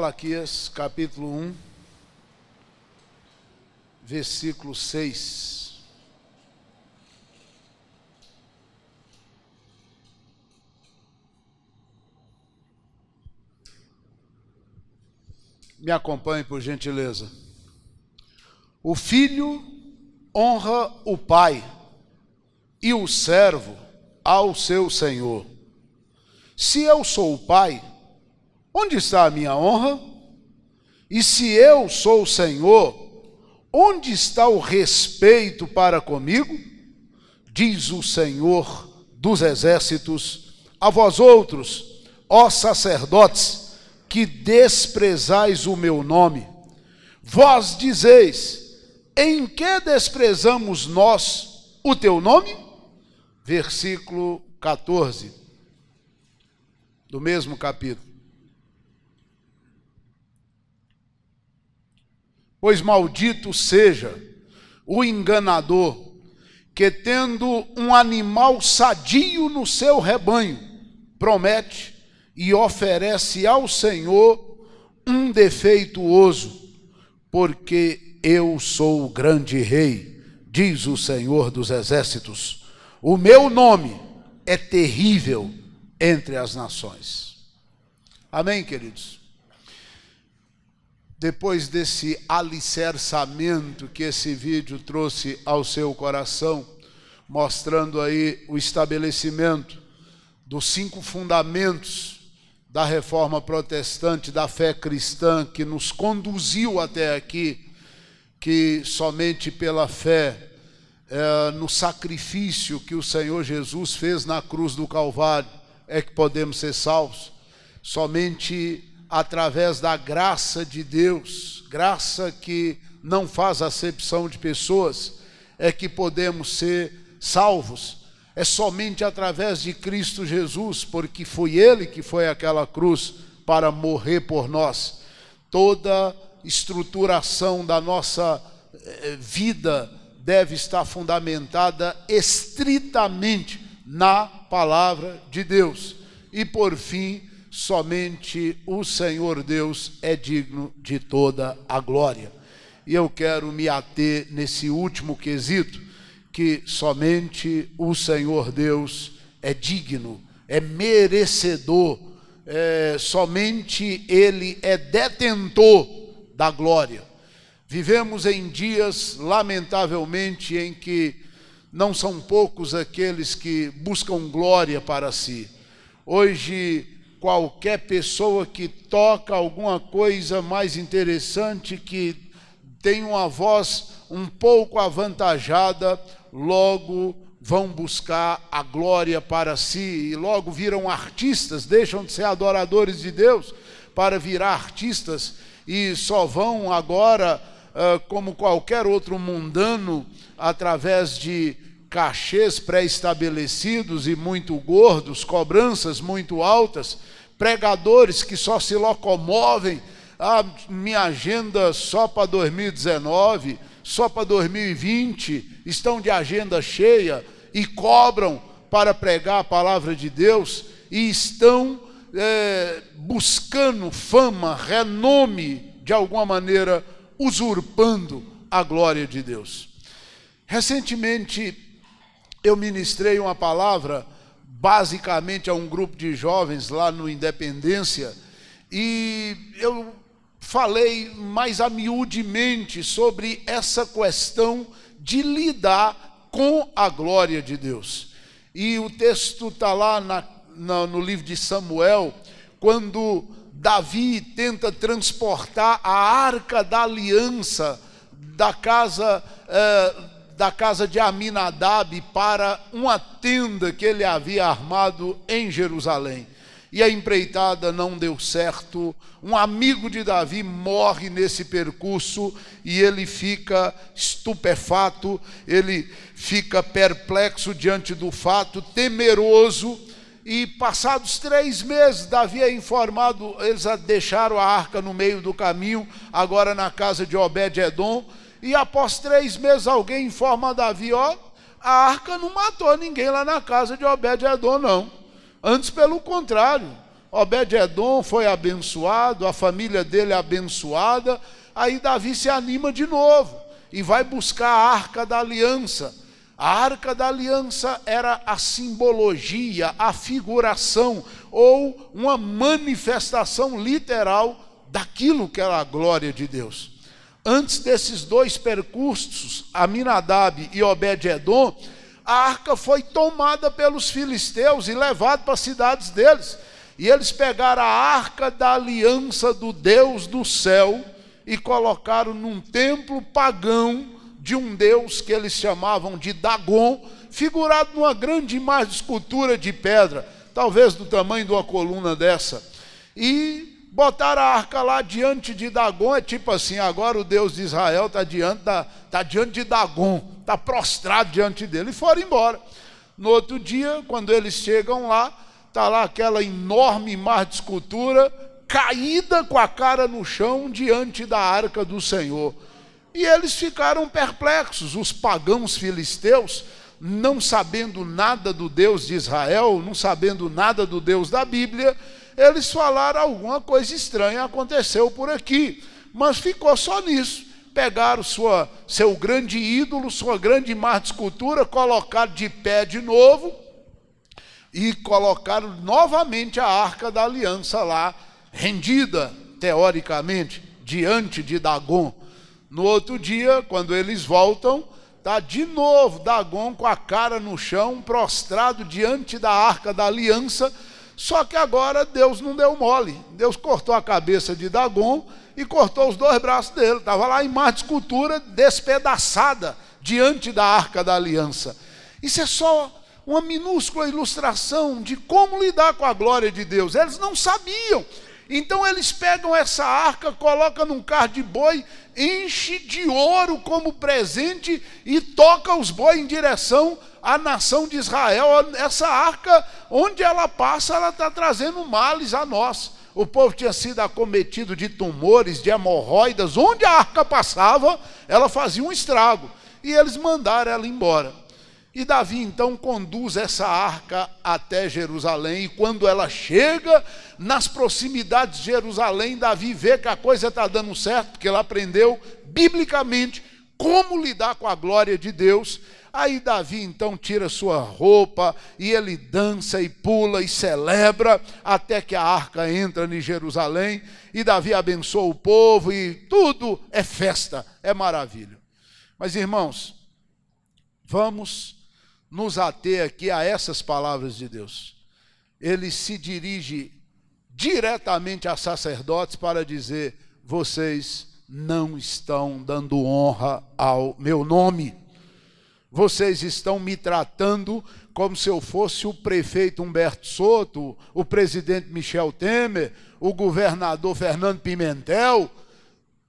Malaquias, capítulo 1, versículo 6. Me acompanhe, por gentileza. O filho honra o pai, e o servo ao seu senhor. Se eu sou o pai, onde está a minha honra? E se eu sou o Senhor, onde está o respeito para comigo? Diz o Senhor dos exércitos, a vós outros, ó sacerdotes, que desprezais o meu nome. Vós dizeis, em que desprezamos nós o teu nome? Versículo 14, do mesmo capítulo. Pois maldito seja o enganador, que tendo um animal sadio no seu rebanho, promete e oferece ao Senhor um defeituoso, porque eu sou o grande rei, diz o Senhor dos exércitos. O meu nome é terrível entre as nações. Amém, queridos? Depois desse alicerçamento que esse vídeo trouxe ao seu coração, mostrando aí o estabelecimento dos 5 fundamentos da reforma protestante, da fé cristã, que nos conduziu até aqui, que somente pela fé no sacrifício que o Senhor Jesus fez na cruz do Calvário é que podemos ser salvos. Somente através da graça de Deus, graça que não faz acepção de pessoas, é que podemos ser salvos. É somente através de Cristo Jesus, porque foi Ele que foi àquela cruz para morrer por nós. Toda estruturação da nossa vida deve estar fundamentada estritamente na palavra de Deus. E por fim, somente o Senhor Deus é digno de toda a glória. E eu quero me ater nesse último quesito, que somente o Senhor Deus é digno, é merecedor, somente Ele é detentor da glória. Vivemos em dias, lamentavelmente, em que não são poucos aqueles que buscam glória para si. Hoje, qualquer pessoa que toca alguma coisa mais interessante, que tem uma voz um pouco avantajada, logo vão buscar a glória para si, e logo viram artistas, deixam de ser adoradores de Deus para virar artistas, e só vão agora, como qualquer outro mundano, através de cachês pré-estabelecidos e muito gordos, cobranças muito altas, pregadores que só se locomovem, minha agenda só para 2019, só para 2020, estão de agenda cheia e cobram para pregar a palavra de Deus e estão buscando fama, renome, de alguma maneira usurpando a glória de Deus. Recentemente eu ministrei uma palavra basicamente a um grupo de jovens lá no Independência, e eu falei mais amiudemente sobre essa questão de lidar com a glória de Deus. E o texto está lá no livro de Samuel, quando Davi tenta transportar a arca da aliança da casa de Aminadab para uma tenda que ele havia armado em Jerusalém. E a empreitada não deu certo, um amigo de Davi morre nesse percurso e ele fica estupefato, ele fica perplexo diante do fato, temeroso, e passados 3 meses, Davi é informado, eles deixaram a arca no meio do caminho, agora na casa de Obed-edom, e após 3 meses alguém informa a Davi, a arca não matou ninguém lá na casa de Obed-edom, não. Antes, pelo contrário, Obed-edom foi abençoado, a família dele é abençoada. Aí Davi se anima de novo e vai buscar a Arca da Aliança. A Arca da Aliança era a simbologia, a figuração ou uma manifestação literal daquilo que era a glória de Deus. Antes desses dois percursos, Aminadab e Obed-edom, a arca foi tomada pelos filisteus e levada para as cidades deles. E eles pegaram a Arca da Aliança do Deus do céu e colocaram num templo pagão de um deus que eles chamavam de Dagon, figurado numa grande imagem de escultura de pedra, talvez do tamanho de uma coluna dessa. E botaram a arca lá diante de Dagon, é tipo assim, agora o Deus de Israel está diante de Dagon, está prostrado diante dele, e foram embora. No outro dia, quando eles chegam lá, está lá aquela enorme imagem de escultura, caída com a cara no chão diante da arca do Senhor. E eles ficaram perplexos, os pagãos filisteus, não sabendo nada do Deus de Israel, não sabendo nada do Deus da Bíblia, eles falaram alguma coisa estranha aconteceu por aqui, mas ficou só nisso. Pegaram seu grande ídolo, sua grande imagem de escultura, colocaram de pé de novo e colocaram novamente a Arca da Aliança lá, rendida, teoricamente, diante de Dagon. No outro dia, quando eles voltam, está de novo Dagon com a cara no chão, prostrado diante da Arca da Aliança. Só que agora Deus não deu mole. Deus cortou a cabeça de Dagon e cortou os dois braços dele. Estava lá a imagem de escultura despedaçada diante da Arca da Aliança. Isso é só uma minúscula ilustração de como lidar com a glória de Deus. Eles não sabiam. Então eles pegam essa arca, colocam num carro de boi, enche de ouro como presente e toca os bois em direção à nação de Israel. Essa arca, onde ela passa, ela está trazendo males a nós. O povo tinha sido acometido de tumores, de hemorroidas. Onde a arca passava, ela fazia um estrago. E eles mandaram ela embora. E Davi então conduz essa arca até Jerusalém, e quando ela chega nas proximidades de Jerusalém, Davi vê que a coisa está dando certo, porque ele aprendeu biblicamente como lidar com a glória de Deus. Aí Davi então tira sua roupa, e ele dança e pula e celebra, até que a arca entra em Jerusalém, e Davi abençoa o povo, e tudo é festa, é maravilha. Mas irmãos, vamos nos ater aqui a essas palavras de Deus. Ele se dirige diretamente a sacerdotes para dizer: vocês não estão dando honra ao meu nome. Vocês estão me tratando como se eu fosse o prefeito Humberto Soto, o presidente Michel Temer, o governador Fernando Pimentel.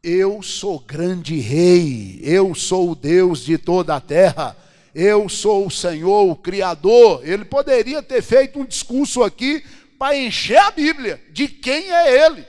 Eu sou grande rei, eu sou o Deus de toda a terra. Eu sou o Senhor, o Criador. Ele poderia ter feito um discurso aqui para encher a Bíblia de quem é Ele.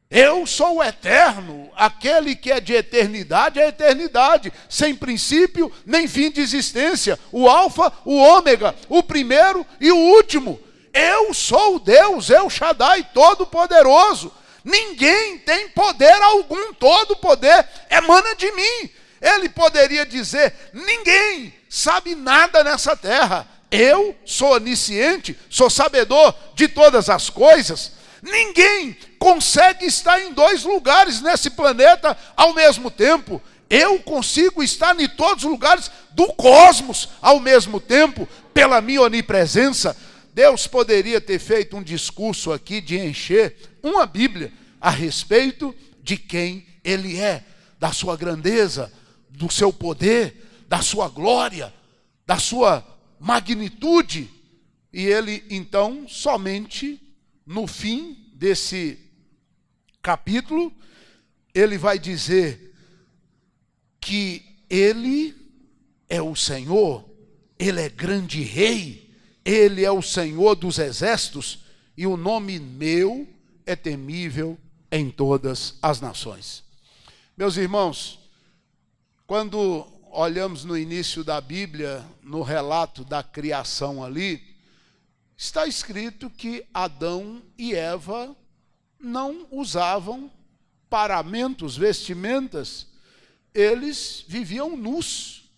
Eu sou o eterno, aquele que é de eternidade é eternidade, sem princípio nem fim de existência, o alfa, o ômega, o primeiro e o último. Eu sou o Deus, El Shaddai, todo-poderoso. Ninguém tem poder algum, todo poder emana de mim. Ele poderia dizer: ninguém sabe nada nessa terra. Eu sou onisciente, sou sabedor de todas as coisas. Ninguém consegue estar em dois lugares nesse planeta ao mesmo tempo. Eu consigo estar em todos os lugares do cosmos ao mesmo tempo, pela minha onipresença. Deus poderia ter feito um discurso aqui de encher uma Bíblia a respeito de quem Ele é, da sua grandeza, do seu poder, da sua glória, da sua magnitude. E ele então, somente no fim desse capítulo, ele vai dizer que ele é o Senhor, ele é grande rei, ele é o Senhor dos exércitos, e o nome meu é temível em todas as nações. Meus irmãos, quando olhamos no início da Bíblia, no relato da criação ali, está escrito que Adão e Eva não usavam paramentos, vestimentas, eles viviam nus.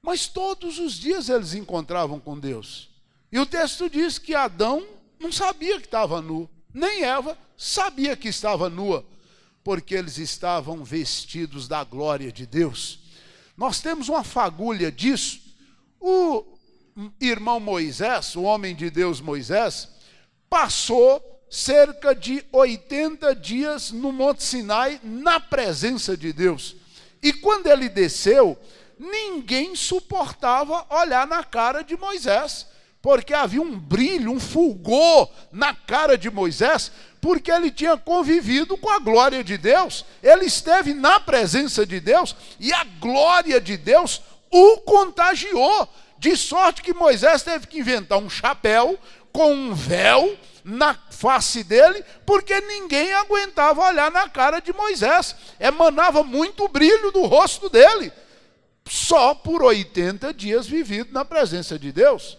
Mas todos os dias eles encontravam com Deus. E o texto diz que Adão não sabia que estava nu, nem Eva sabia que estava nua, porque eles estavam vestidos da glória de Deus. Nós temos uma fagulha disso. O irmão Moisés, o homem de Deus Moisés, passou cerca de 80 dias no Monte Sinai, na presença de Deus. E quando ele desceu, ninguém suportava olhar na cara de Moisés, porque havia um brilho, um fulgor na cara de Moisés, porque ele tinha convivido com a glória de Deus, ele esteve na presença de Deus, e a glória de Deus o contagiou, de sorte que Moisés teve que inventar um chapéu com um véu na face dele, porque ninguém aguentava olhar na cara de Moisés, emanava muito brilho do rosto dele, só por 80 dias vivido na presença de Deus.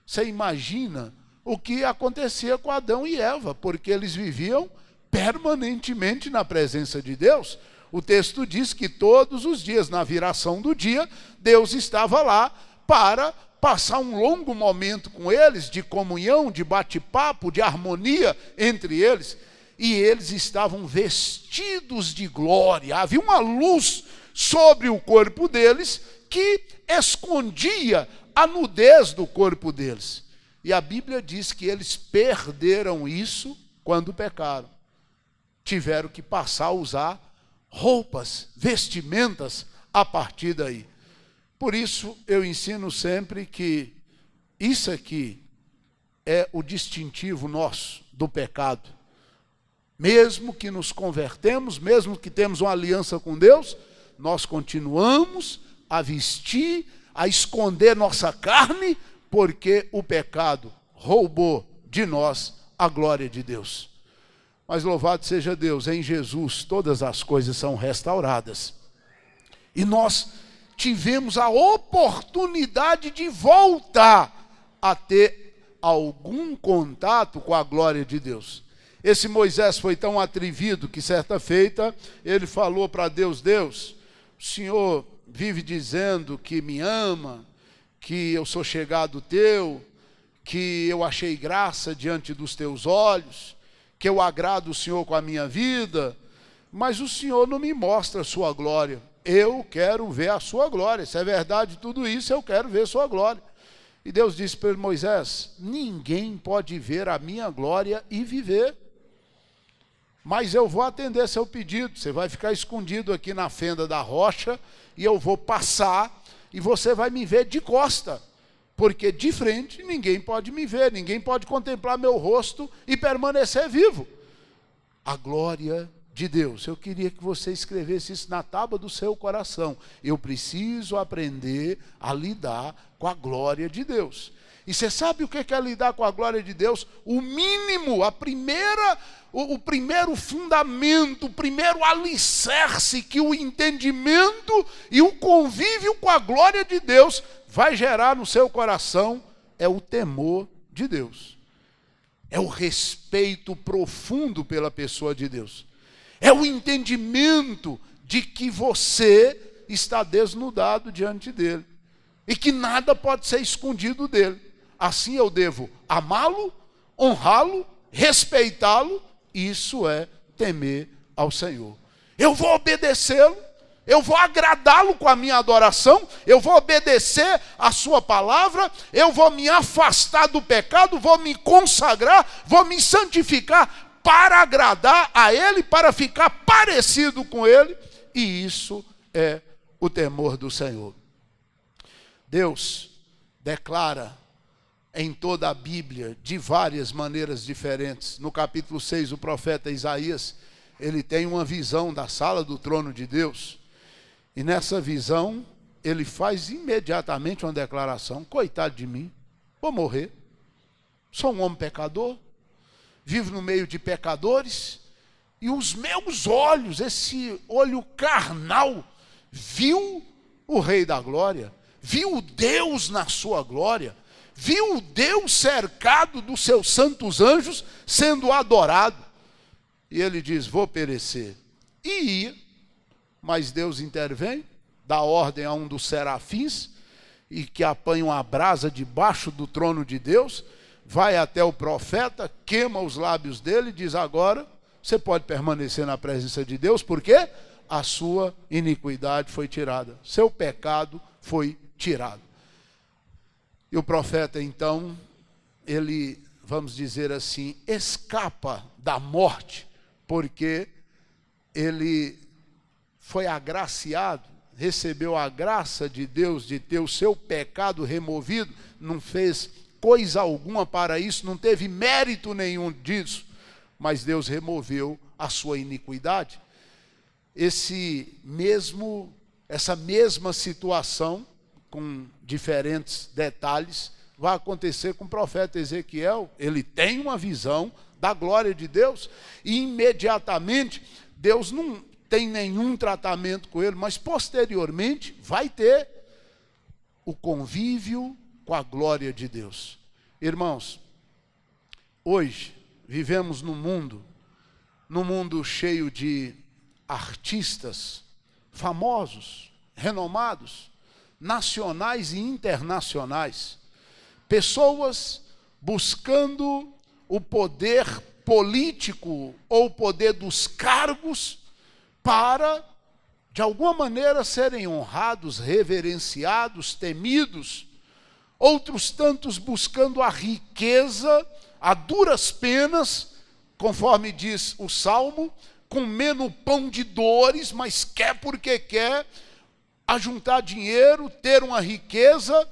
Você imagina o que acontecia com Adão e Eva, porque eles viviam permanentemente na presença de Deus. O texto diz que todos os dias, na viração do dia, Deus estava lá para passar um longo momento com eles, de comunhão, de bate-papo, de harmonia entre eles. E eles estavam vestidos de glória, havia uma luz sobre o corpo deles que escondia a nudez do corpo deles. E a Bíblia diz que eles perderam isso quando pecaram. Tiveram que passar a usar roupas, vestimentas a partir daí. Por isso eu ensino sempre que isso aqui é o distintivo nosso do pecado. Mesmo que nos convertemos, mesmo que temos uma aliança com Deus, nós continuamos a vestir, a esconder nossa carne, porque o pecado roubou de nós a glória de Deus. Mas louvado seja Deus, em Jesus todas as coisas são restauradas. E nós tivemos a oportunidade de voltar a ter algum contato com a glória de Deus. Esse Moisés foi tão atrevido que certa feita ele falou para Deus: Deus, o Senhor vive dizendo que me ama, que eu sou chegado teu, que eu achei graça diante dos teus olhos, que eu agrado o Senhor com a minha vida, mas o Senhor não me mostra a sua glória. Eu quero ver a sua glória. Se é verdade tudo isso, eu quero ver a sua glória. E Deus disse para Moisés: ninguém pode ver a minha glória e viver. Mas eu vou atender seu pedido. Você vai ficar escondido aqui na fenda da rocha, e eu vou passar, e você vai me ver de costa, porque de frente ninguém pode me ver, ninguém pode contemplar meu rosto e permanecer vivo. A glória de Deus. Eu queria que você escrevesse isso na tábua do seu coração. Eu preciso aprender a lidar com a glória de Deus. E você sabe o que é lidar com a glória de Deus? O mínimo, o primeiro fundamento, o primeiro alicerce que o entendimento e o convívio com a glória de Deus vai gerar no seu coração é o temor de Deus. É o respeito profundo pela pessoa de Deus. É o entendimento de que você está desnudado diante dele e que nada pode ser escondido dele. Assim eu devo amá-lo, honrá-lo, respeitá-lo. Isso é temer ao Senhor. Eu vou obedecê-lo, eu vou agradá-lo com a minha adoração, eu vou obedecer a sua palavra, eu vou me afastar do pecado, vou me consagrar, vou me santificar para agradar a Ele, para ficar parecido com Ele. E isso é o temor do Senhor. Deus declara em toda a Bíblia, de várias maneiras diferentes. No capítulo 6, o profeta Isaías, ele tem uma visão da sala do trono de Deus. E nessa visão, ele faz imediatamente uma declaração: coitado de mim, vou morrer. Sou um homem pecador, vivo no meio de pecadores, e os meus olhos, esse olho carnal, viu o Rei da Glória, viu Deus na sua glória, viu Deus cercado dos seus santos anjos sendo adorado. E ele diz, vou perecer. E ia, mas Deus intervém, dá ordem a um dos serafins, e que apanha uma brasa debaixo do trono de Deus, vai até o profeta, queima os lábios dele e diz, agora você pode permanecer na presença de Deus, porque a sua iniquidade foi tirada, seu pecado foi tirado. E o profeta, então, ele, vamos dizer assim, escapa da morte, porque ele foi agraciado, recebeu a graça de Deus de ter o seu pecado removido, não fez coisa alguma para isso, não teve mérito nenhum disso, mas Deus removeu a sua iniquidade. Essa mesma situação, com diferentes detalhes, vai acontecer com o profeta Ezequiel. Ele tem uma visão da glória de Deus, e imediatamente, Deus não tem nenhum tratamento com ele, mas posteriormente vai ter o convívio com a glória de Deus. Irmãos, hoje vivemos num mundo cheio de artistas famosos, renomados, nacionais e internacionais, pessoas buscando o poder político ou o poder dos cargos para, de alguma maneira, serem honrados, reverenciados, temidos. Outros tantos buscando a riqueza a duras penas, conforme diz o Salmo, comendo pão de dores, mas quer porque quer, ajuntar dinheiro, ter uma riqueza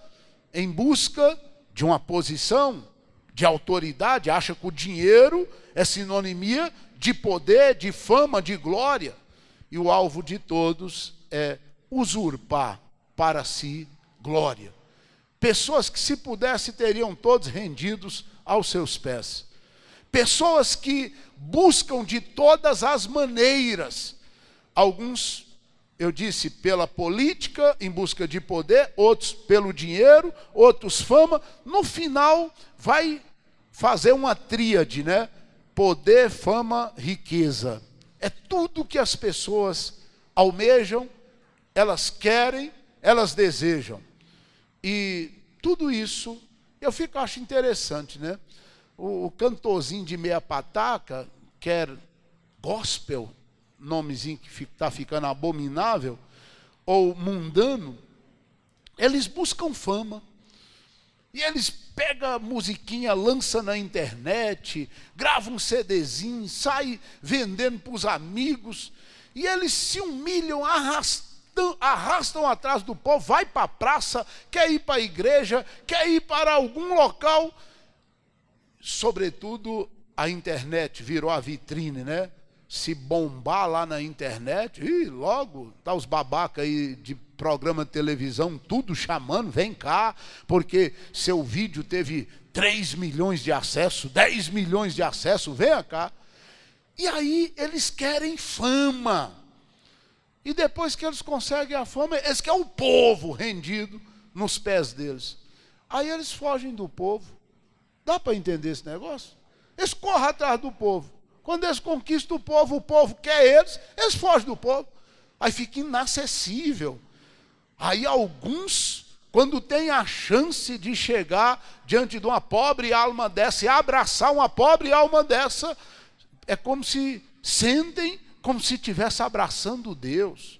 em busca de uma posição de autoridade, acha que o dinheiro é sinonimia de poder, de fama, de glória. E o alvo de todos é usurpar para si glória. Pessoas que, se pudesse, teriam todos rendidos aos seus pés. Pessoas que buscam de todas as maneiras. Alguns, eu disse, pela política, em busca de poder, outros pelo dinheiro, outros fama. No final, vai fazer uma tríade, né? Poder, fama, riqueza. É tudo que as pessoas almejam, elas querem, elas desejam. E tudo isso, acho interessante, né? O cantorzinho de meia pataca, quer gospel, nomezinho que está ficando abominável, ou mundano, eles buscam fama. E eles pegam a musiquinha, lançam na internet, gravam um CDzinho, saem vendendo para os amigos, e eles se humilham, arrastam atrás do povo, vai para a praça, quer ir para a igreja, quer ir para algum local. Sobretudo, a internet virou a vitrine, né? Se bombar lá na internet, logo tá os babacas aí de programa de televisão, tudo chamando, vem cá, porque seu vídeo teve 3 milhões de acessos, 10 milhões de acessos, venha cá. E aí eles querem fama. E depois que eles conseguem a fama, eles querem o povo rendido nos pés deles. Aí eles fogem do povo. Dá para entender esse negócio? Eles correm atrás do povo. Quando eles conquistam o povo quer eles fogem do povo. Aí fica inacessível. Aí alguns, quando tem a chance de chegar diante de uma pobre alma dessa e abraçar uma pobre alma dessa, é como se sentem como se estivesse abraçando Deus.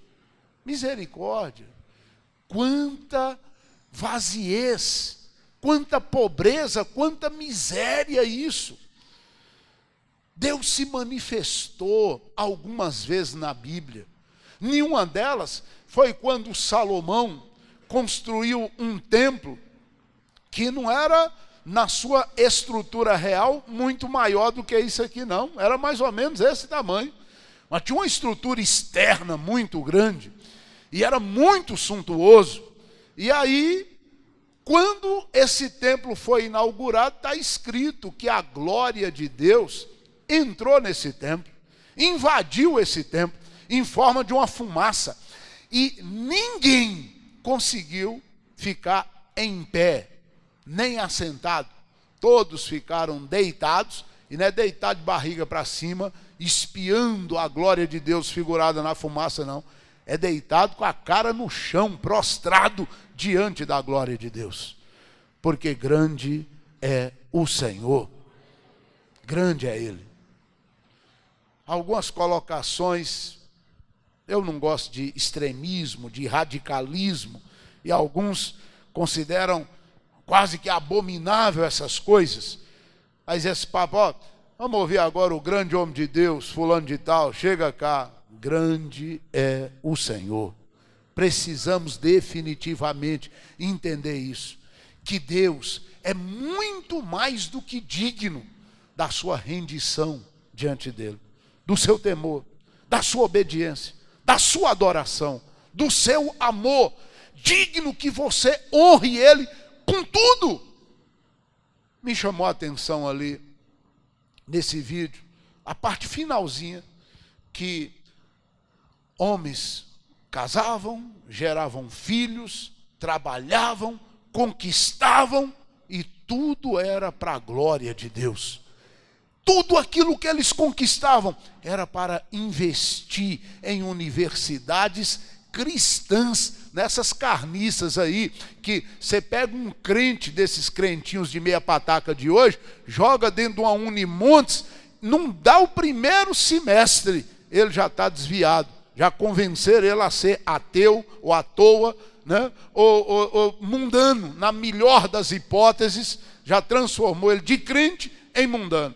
Misericórdia. Quanta vaziez, quanta pobreza, quanta miséria isso. Deus se manifestou algumas vezes na Bíblia. Nenhuma delas foi quando Salomão construiu um templo que não era, na sua estrutura real, muito maior do que isso aqui, não. Era mais ou menos esse tamanho. Mas tinha uma estrutura externa muito grande e era muito suntuoso. E aí, quando esse templo foi inaugurado, está escrito que a glória de Deus entrou nesse templo, invadiu esse templo em forma de uma fumaça, e ninguém conseguiu ficar em pé nem assentado. Todos ficaram deitados, e não é deitado de barriga para cima, espiando a glória de Deus figurada na fumaça, não. É deitado com a cara no chão, prostrado diante da glória de Deus. Porque grande é o Senhor. Grande é Ele. Algumas colocações, eu não gosto de extremismo, de radicalismo, e alguns consideram quase que abominável essas coisas. Mas esse papo, ó, vamos ouvir agora o grande homem de Deus, fulano de tal, chega cá. Grande é o Senhor. Precisamos definitivamente entender isso, que Deus é muito mais do que digno da sua rendição diante dele, do seu temor, da sua obediência, da sua adoração, do seu amor, digno que você honre ele com tudo. Me chamou a atenção ali, nesse vídeo, a parte finalzinha, que homens casavam, geravam filhos, trabalhavam, conquistavam, e tudo era para a glória de Deus. Tudo aquilo que eles conquistavam era para investir em universidades cristãs, nessas carniças aí, que você pega um crente desses crentinhos de meia pataca de hoje, joga dentro de uma Unimontes, não dá o primeiro semestre, ele já está desviado, já convenceram ele a ser ateu ou à toa, né? ou mundano, na melhor das hipóteses, já transformou ele de crente em mundano.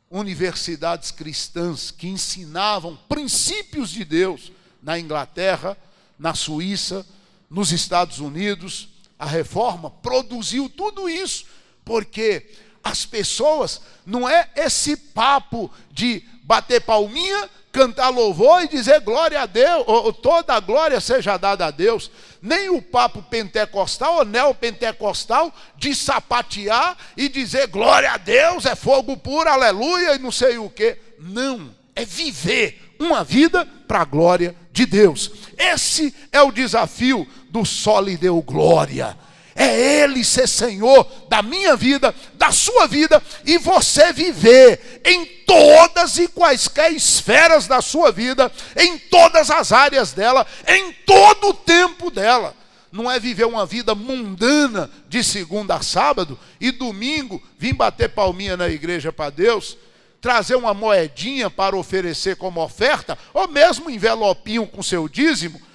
Universidades cristãs que ensinavam princípios de Deus na Inglaterra, na Suíça, nos Estados Unidos. A reforma produziu tudo isso, porque as pessoas, não é esse papo de bater palminha, cantar louvor e dizer glória a Deus, ou toda a glória seja dada a Deus, nem o papo pentecostal ou neopentecostal de sapatear e dizer glória a Deus, é fogo puro, aleluia e não sei o que. Não, é viver uma vida para a glória de Deus. Esse é o desafio do Só lhe deu glória. É Ele ser Senhor da minha vida, da sua vida, e você viver em todas e quaisquer esferas da sua vida, em todas as áreas dela, em todo o tempo dela. Não é viver uma vida mundana de segunda a sábado e domingo vir bater palminha na igreja para Deus, trazer uma moedinha para oferecer como oferta, ou mesmo um envelopinho com seu dízimo.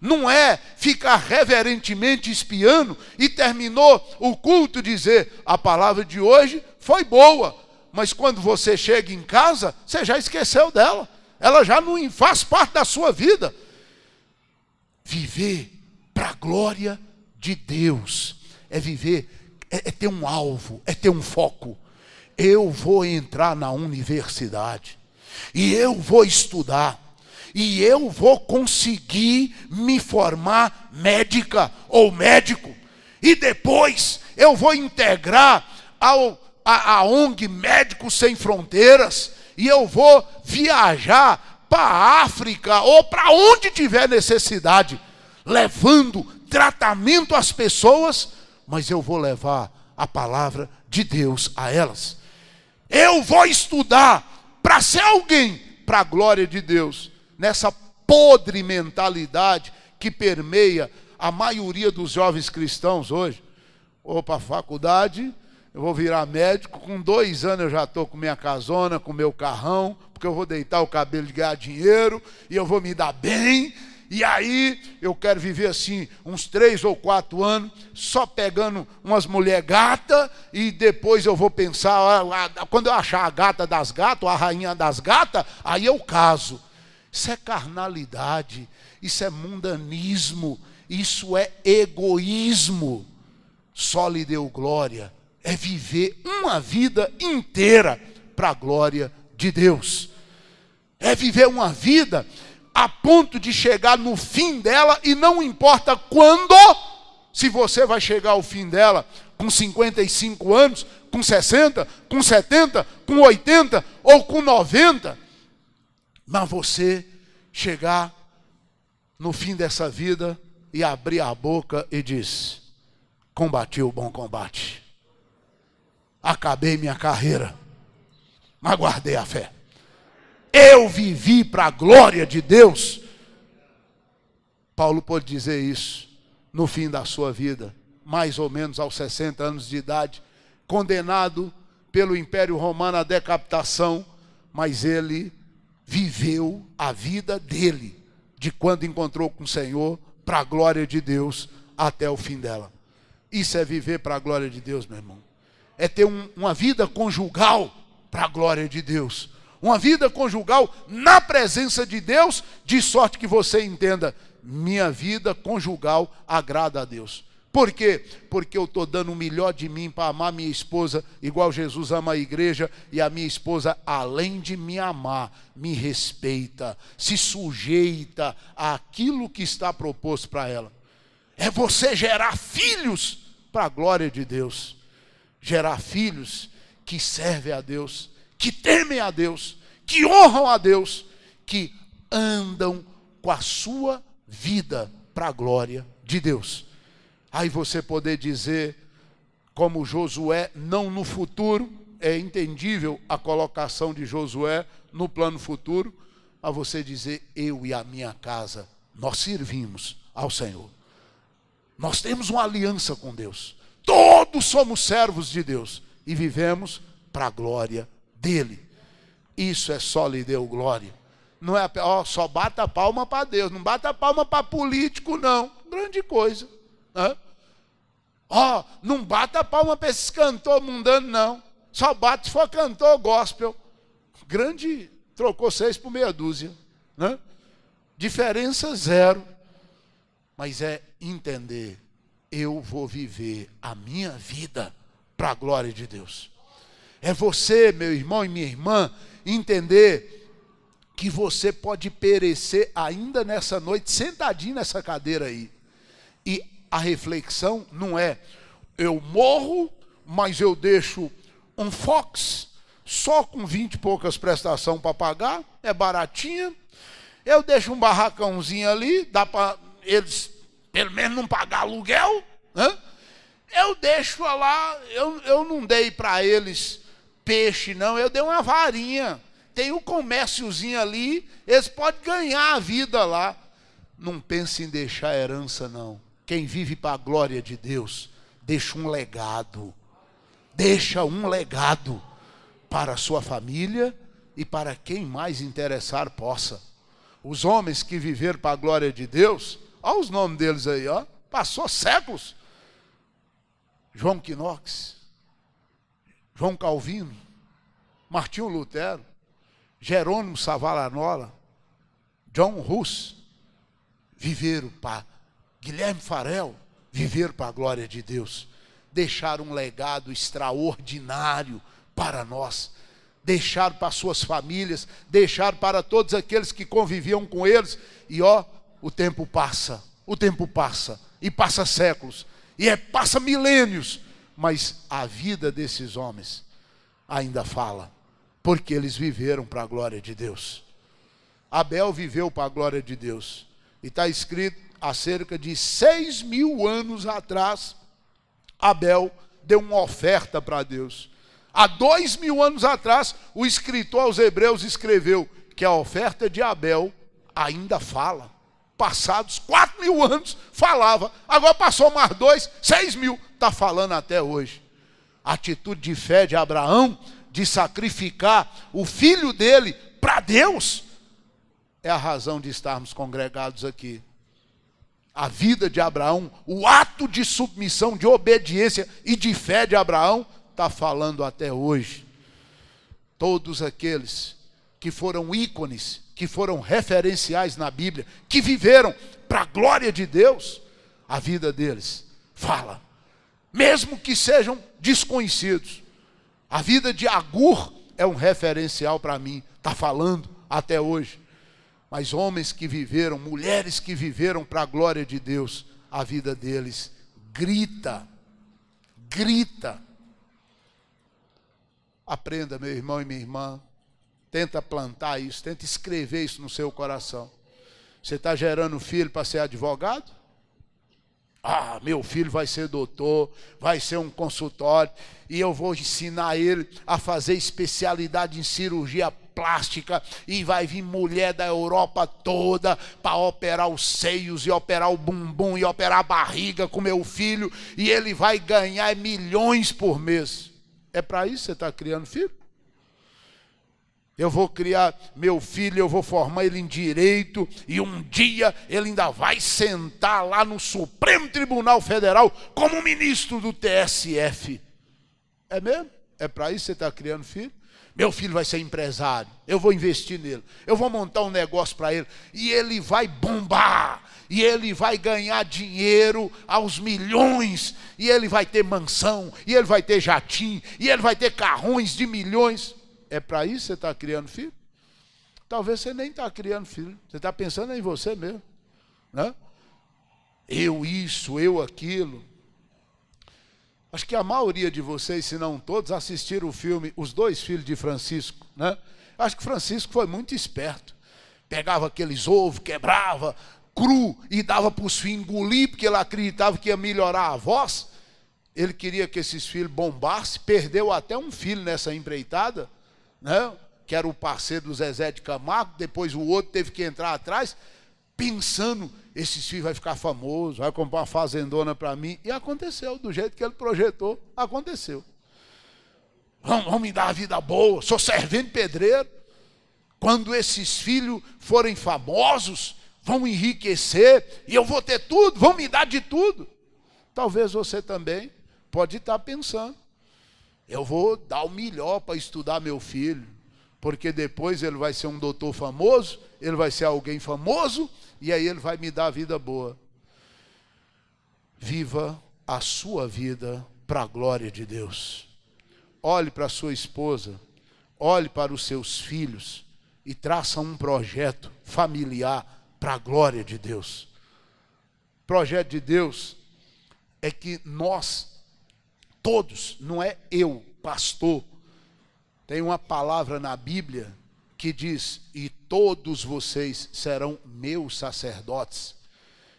Não é ficar reverentemente espiando e terminou o culto dizer, a palavra de hoje foi boa, mas quando você chega em casa, você já esqueceu dela. Ela já não faz parte da sua vida. Viver para a glória de Deus é viver, é ter um alvo, é ter um foco. Eu vou entrar na universidade e eu vou estudar. E eu vou conseguir me formar médica ou médico. E depois eu vou integrar a ONG Médicos Sem Fronteiras. E eu vou viajar para a África ou para onde tiver necessidade, levando tratamento às pessoas, mas eu vou levar a palavra de Deus a elas. Eu vou estudar para ser alguém para a glória de Deus. Nessa podre mentalidade que permeia a maioria dos jovens cristãos hoje. Vou para a faculdade, eu vou virar médico, com 2 anos eu já estou com minha casona, com meu carrão, porque eu vou deitar o cabelo de ganhar dinheiro, e eu vou me dar bem, e aí eu quero viver assim, uns 3 ou 4 anos, só pegando umas mulher gata, e depois eu vou pensar, quando eu achar a gata das gatas, ou a rainha das gatas, aí eu caso. Isso é carnalidade, isso é mundanismo, isso é egoísmo. Só lhe deu glória, é viver uma vida inteira para a glória de Deus. É viver uma vida a ponto de chegar no fim dela, e não importa quando, se você vai chegar ao fim dela com 55 anos, com 60, com 70, com 80 ou com 90, mas você chegar no fim dessa vida e abrir a boca e diz, combati o bom combate, acabei minha carreira, mas guardei a fé. Eu vivi para a glória de Deus. Paulo pôde dizer isso no fim da sua vida, mais ou menos aos 60 anos de idade, condenado pelo Império Romano à decapitação, mas ele viveu a vida dele, de quando encontrou com o Senhor, para a glória de Deus, até o fim dela. Isso é viver para a glória de Deus, meu irmão. É ter uma vida conjugal para a glória de Deus. Uma vida conjugal na presença de Deus, de sorte que você entenda, minha vida conjugal agrada a Deus. Por quê? Porque eu estou dando o melhor de mim para amar minha esposa, igual Jesus ama a igreja, e a minha esposa, além de me amar, me respeita, se sujeita àquilo que está proposto para ela. É você gerar filhos para a glória de Deus. Gerar filhos que servem a Deus, que temem a Deus, que honram a Deus, que andam com a sua vida para a glória de Deus. Aí você poder dizer, como Josué, não no futuro, é entendível a colocação de Josué no plano futuro, a você dizer, eu e a minha casa, nós servimos ao Senhor. Nós temos uma aliança com Deus. Todos somos servos de Deus e vivemos para a glória dele. Isso é só lhe deu glória. Não é só bata a palma para Deus, não bata a palma para político, não. Grande coisa. Não bata a palma para esses cantores mundanos, não. Só bate se for cantor gospel. Grande, trocou 6 por meia dúzia. Né? Diferença zero. Mas é entender, eu vou viver a minha vida para a glória de Deus. É você, meu irmão e minha irmã, entender que você pode perecer ainda nessa noite, sentadinho nessa cadeira aí. E a reflexão não é, eu morro, mas eu deixo um Fox, só com 20 e poucas prestações para pagar, é baratinha. Eu deixo um barracãozinho ali, dá para eles, pelo menos, não pagar aluguel. Né? Eu deixo lá, eu não dei para eles peixe, não, eu dei uma varinha. Tem um comérciozinho ali, eles podem ganhar a vida lá. Não pense em deixar herança, não. Quem vive para a glória de Deus, deixa um legado. Deixa um legado para a sua família e para quem mais interessar possa. Os homens que viveram para a glória de Deus, olha os nomes deles aí, ó, passou séculos. João Knox, João Calvino, Martinho Lutero, Jerônimo Savonarola, John Hus, viveram para Guilherme Farel, viveram para a glória de Deus. Deixaram um legado extraordinário para nós. Deixaram para suas famílias, deixaram para todos aqueles que conviviam com eles. E o tempo passa, e passa séculos, e passa milênios. Mas a vida desses homens ainda fala, porque eles viveram para a glória de Deus. Abel viveu para a glória de Deus. E está escrito, há cerca de 6.000 anos atrás, Abel deu uma oferta para Deus. Há 2.000 anos atrás, o escritor aos Hebreus escreveu que a oferta de Abel ainda fala. Passados 4.000 anos, falava. Agora passou mais 6.000, está falando até hoje. A atitude de fé de Abraão, de sacrificar o filho dele para Deus, é a razão de estarmos congregados aqui. A vida de Abraão, o ato de submissão, de obediência e de fé de Abraão, está falando até hoje. Todos aqueles que foram ícones, que foram referenciais na Bíblia, que viveram para a glória de Deus, a vida deles fala. Mesmo que sejam desconhecidos. A vida de Agur é um referencial para mim, está falando até hoje. Mas homens que viveram, mulheres que viveram para a glória de Deus, a vida deles grita. Aprenda, meu irmão e minha irmã, tenta plantar isso, tenta escrever isso no seu coração. Você está gerando filho para ser advogado? Ah, meu filho vai ser doutor, vai ser um consultório, e eu vou ensinar ele a fazer especialidade em cirurgia plástica, e vai vir mulher da Europa toda para operar os seios, e operar o bumbum, e operar a barriga com meu filho, e ele vai ganhar milhões por mês. É para isso que você está criando filho? Eu vou criar meu filho, eu vou formar ele em direito, e um dia ele ainda vai sentar lá no Supremo Tribunal Federal como ministro do TSF. É mesmo? É para isso que você está criando filho? Meu filho vai ser empresário, eu vou investir nele, eu vou montar um negócio para ele, e ele vai bombar, e ele vai ganhar dinheiro aos milhões, e ele vai ter mansão, e ele vai ter jatinho, e ele vai ter carrões de milhões. É para isso que você está criando filho? Talvez você nem está criando filho, você está pensando em você mesmo, né? Eu isso, eu aquilo. Acho que a maioria de vocês, se não todos, assistiram o filme Os Dois Filhos de Francisco, né? Acho que Francisco foi muito esperto. Pegava aqueles ovos, quebrava cru e dava para os filhos engolir, porque ele acreditava que ia melhorar a voz. Ele queria que esses filhos bombassem, perdeu até um filho nessa empreitada, né? Que era o parceiro do Zezé de Camargo. Depois o outro teve que entrar atrás, pensando, esses filhos vai ficar famoso, vai comprar uma fazendona para mim. E aconteceu, do jeito que ele projetou, aconteceu. Vão me dar uma vida boa, sou servente pedreiro. Quando esses filhos forem famosos, vão enriquecer, e eu vou ter tudo, vão me dar de tudo. Talvez você também pode estar pensando, eu vou dar o melhor para estudar meu filho, porque depois ele vai ser um doutor famoso, ele vai ser alguém famoso, e aí ele vai me dar a vida boa. Viva a sua vida para a glória de Deus. Olhe para a sua esposa, olhe para os seus filhos e traça um projeto familiar para a glória de Deus. O projeto de Deus é que nós, todos, não é eu, pastor, tem uma palavra na Bíblia que diz, e todos vocês serão meus sacerdotes,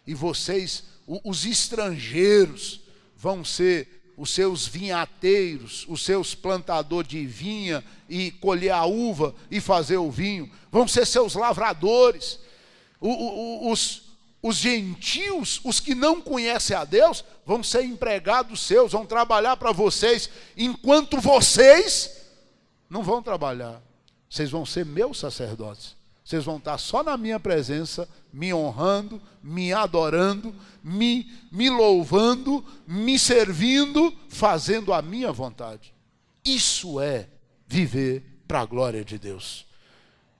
e vocês, os estrangeiros, vão ser os seus vinhateiros, os seus plantadores de vinha, e colher a uva e fazer o vinho, vão ser seus lavradores. Os gentios, os que não conhecem a Deus, vão ser empregados seus, vão trabalhar para vocês, enquanto vocês não vão trabalhar. Vocês vão ser meus sacerdotes. Vocês vão estar só na minha presença, me honrando, me adorando, me louvando, me servindo, fazendo a minha vontade. Isso é viver para a glória de Deus.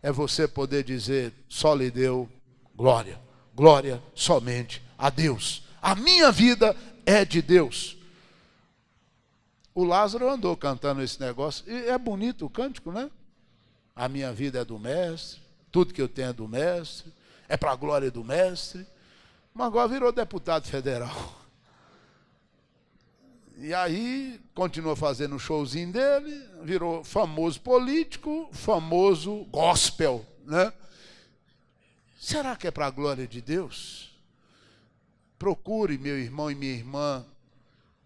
É você poder dizer, só lhe deu glória. Glória somente a Deus. A minha vida é de Deus. O Lázaro andou cantando esse negócio. E é bonito o cântico, né? A minha vida é do Mestre. Tudo que eu tenho é do Mestre. É para a glória do Mestre. Mas agora virou deputado federal. E aí, continua fazendo o showzinho dele. Virou famoso político, famoso gospel, né? Será que é para a glória de Deus? Procure, meu irmão e minha irmã,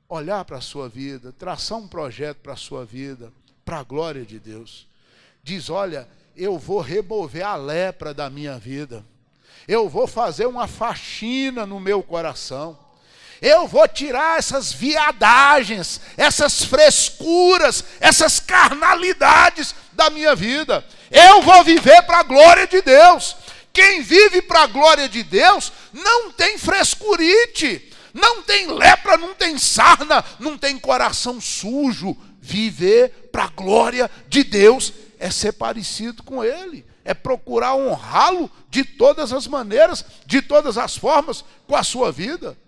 olhar para a sua vida, traçar um projeto para a sua vida, para a glória de Deus. Diz, olha, eu vou remover a lepra da minha vida. Eu vou fazer uma faxina no meu coração. Eu vou tirar essas viadagens, essas frescuras, essas carnalidades da minha vida. Eu vou viver para a glória de Deus. Quem vive para a glória de Deus não tem frescurite, não tem lepra, não tem sarna, não tem coração sujo. Viver para a glória de Deus é ser parecido com Ele, é procurar honrá-lo de todas as maneiras, de todas as formas, com a sua vida.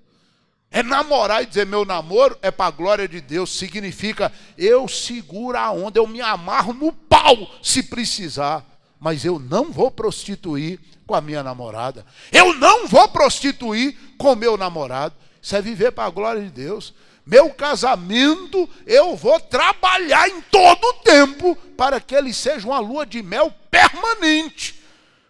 É namorar e dizer, meu namoro é para a glória de Deus, significa eu seguro a onda, eu me amarro no pau se precisar, mas eu não vou prostituir com a minha namorada, eu não vou prostituir com o meu namorado. Isso é viver para a glória de Deus. Meu casamento, eu vou trabalhar em todo o tempo para que ele seja uma lua de mel permanente.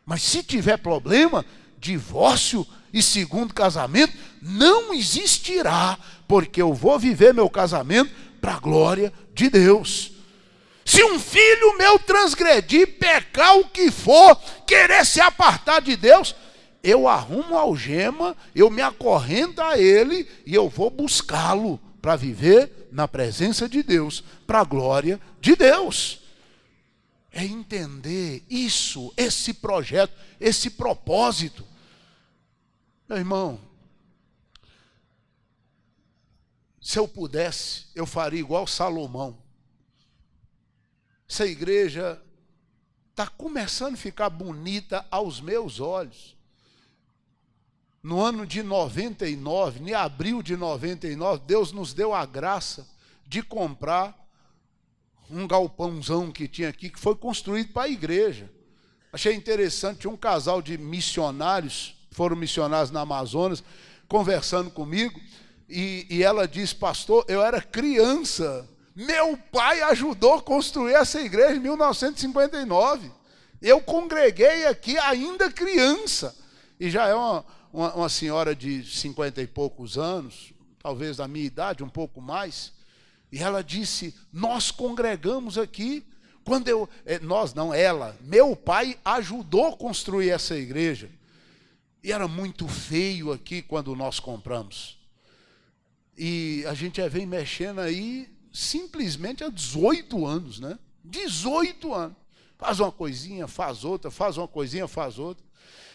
Mas se tiver problema, divórcio e segundo casamento, não existirá, porque eu vou viver meu casamento para a glória de Deus. Se um filho meu transgredir, pecar o que for, querer se apartar de Deus, eu arrumo a algema, eu me acorrento a ele e eu vou buscá-lo para viver na presença de Deus, para a glória de Deus. É entender isso, esse projeto, esse propósito. Meu irmão, se eu pudesse, eu faria igual Salomão. Essa igreja está começando a ficar bonita aos meus olhos. No ano de 99, em abril de 99, Deus nos deu a graça de comprar um galpãozão que tinha aqui, que foi construído para a igreja. Achei interessante, tinha um casal de missionários, foram missionários na Amazonas, conversando comigo, e ela disse: pastor, eu era criança, meu pai ajudou a construir essa igreja em 1959. Eu congreguei aqui ainda criança. E já é uma senhora de 50 e poucos anos, talvez da minha idade, um pouco mais. E ela disse: nós congregamos aqui. Ela, meu pai ajudou a construir essa igreja. E era muito feio aqui quando nós compramos. E a gente já vem mexendo aí simplesmente há 18 anos, né? 18 anos. Faz uma coisinha, faz outra, faz uma coisinha, faz outra.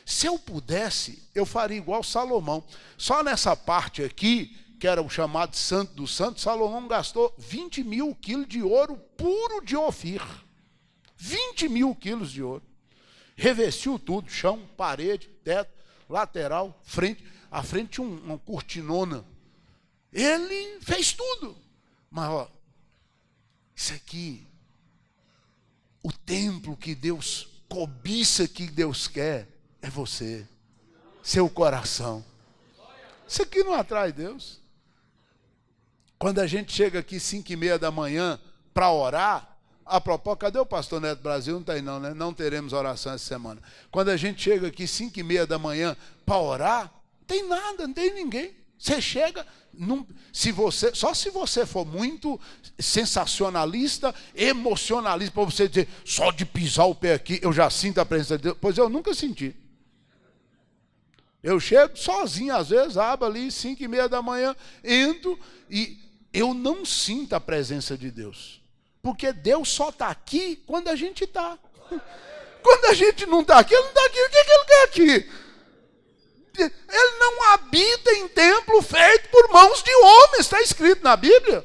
Se eu pudesse, eu faria igual Salomão. Só nessa parte aqui, que era o chamado Santo dos Santos, Salomão gastou 20 mil quilos de ouro puro de Ofir. 20 mil quilos de ouro. Revestiu tudo, chão, parede, teto, lateral, frente. À frente tinha uma cortinona. Ele fez tudo. Mas, ó, isso aqui, o templo que Deus cobiça, que Deus quer, é você, seu coração. Isso aqui não atrai Deus. Quando a gente chega aqui 5h30 da manhã para orar, a propósito, cadê o pastor Neto Brasil? Não está aí não, né? Não teremos oração essa semana. Quando a gente chega aqui 5h30 da manhã para orar, não tem nada, não tem ninguém. Você chega, só se você for muito sensacionalista, emocionalista, para você dizer, só de pisar o pé aqui, eu já sinto a presença de Deus. Pois eu nunca senti. Eu chego sozinho, às vezes, abro ali, 5h30 da manhã, entro e eu não sinto a presença de Deus. Porque Deus só está aqui quando a gente está. Quando a gente não está aqui, Ele não está aqui. O que Ele quer aqui? Ele não habita em templo feito por mãos de homens, está escrito na Bíblia.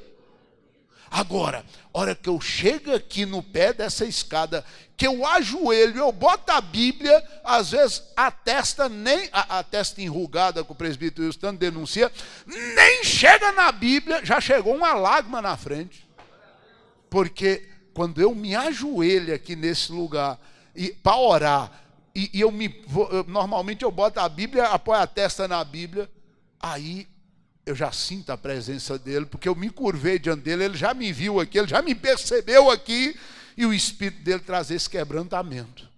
Agora, a hora que eu chego aqui no pé dessa escada, que eu ajoelho, eu boto a Bíblia, às vezes a testa enrugada que o presbítero Wilson denuncia, nem chega na Bíblia, já chegou uma lágrima na frente. Porque quando eu me ajoelho aqui nesse lugar para orar, normalmente eu boto a Bíblia, apoio a testa na Bíblia, aí eu já sinto a presença dele, porque eu me curvei diante dele, ele já me viu aqui, ele já me percebeu aqui, e o Espírito dele traz esse quebrantamento.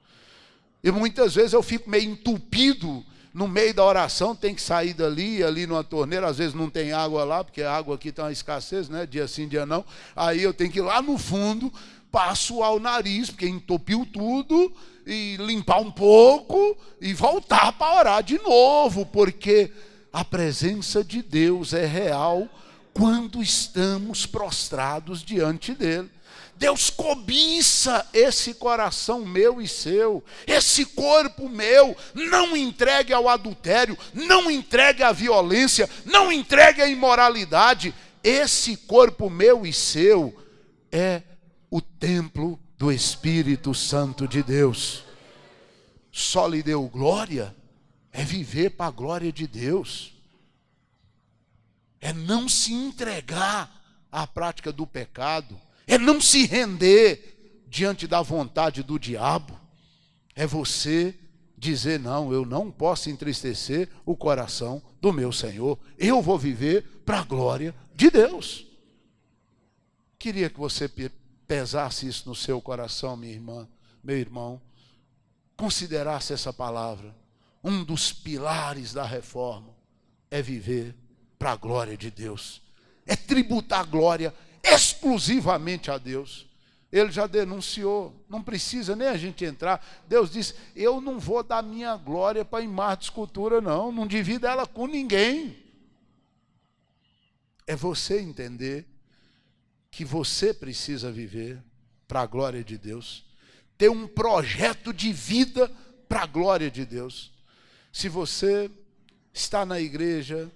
E muitas vezes eu fico meio entupido, no meio da oração, tem que sair dali, ali numa torneira, às vezes não tem água lá, porque a água aqui está uma escassez, né? Dia sim, dia não, aí eu tenho que ir lá no fundo, passo ao nariz, porque entupiu tudo, e limpar um pouco, e voltar para orar de novo, porque a presença de Deus é real quando estamos prostrados diante dele. Deus cobiça esse coração meu e seu, esse corpo meu, não entregue ao adultério, não entregue à violência, não entregue à imoralidade. Esse corpo meu e seu é o templo do Espírito Santo de Deus. Só lhe deu glória, é viver para a glória de Deus. É não se entregar à prática do pecado. É não se render diante da vontade do diabo. É você dizer, não, eu não posso entristecer o coração do meu Senhor. Eu vou viver para a glória de Deus. Queria que você pesasse isso no seu coração, minha irmã, meu irmão. Considerasse essa palavra um dos pilares da reforma. é viver para a glória de Deus. É tributar glória exclusivamente a Deus. Ele já denunciou, não precisa nem a gente entrar. Deus disse, eu não vou dar minha glória para imagem de escultura, não divido ela com ninguém. É você entender que você precisa viver para a glória de Deus, ter um projeto de vida para a glória de Deus. Se você está na igreja,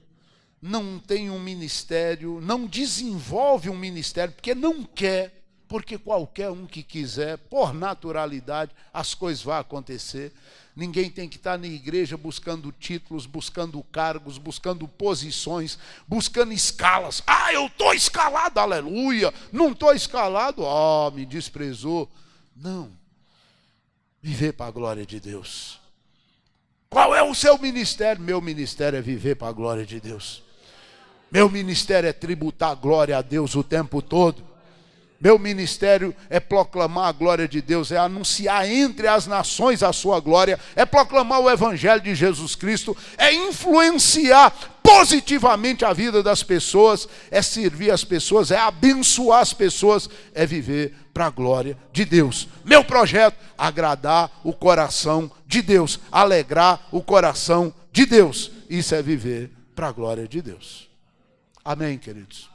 não tem um ministério, não desenvolve um ministério, porque não quer, porque qualquer um que quiser, por naturalidade, as coisas vão acontecer. Ninguém tem que estar na igreja buscando títulos, buscando cargos, buscando posições, buscando escalas. Ah, eu estou escalado, aleluia. Não estou escalado, me desprezou. Não. Viver para a glória de Deus. Qual é o seu ministério? Meu ministério é viver para a glória de Deus. Meu ministério é tributar glória a Deus o tempo todo. Meu ministério é proclamar a glória de Deus, é anunciar entre as nações a sua glória, é proclamar o evangelho de Jesus Cristo, é influenciar positivamente a vida das pessoas, é servir as pessoas, é abençoar as pessoas, é viver para a glória de Deus. Meu projeto, agradar o coração de Deus, alegrar o coração de Deus. Isso é viver para a glória de Deus. Amém, queridos?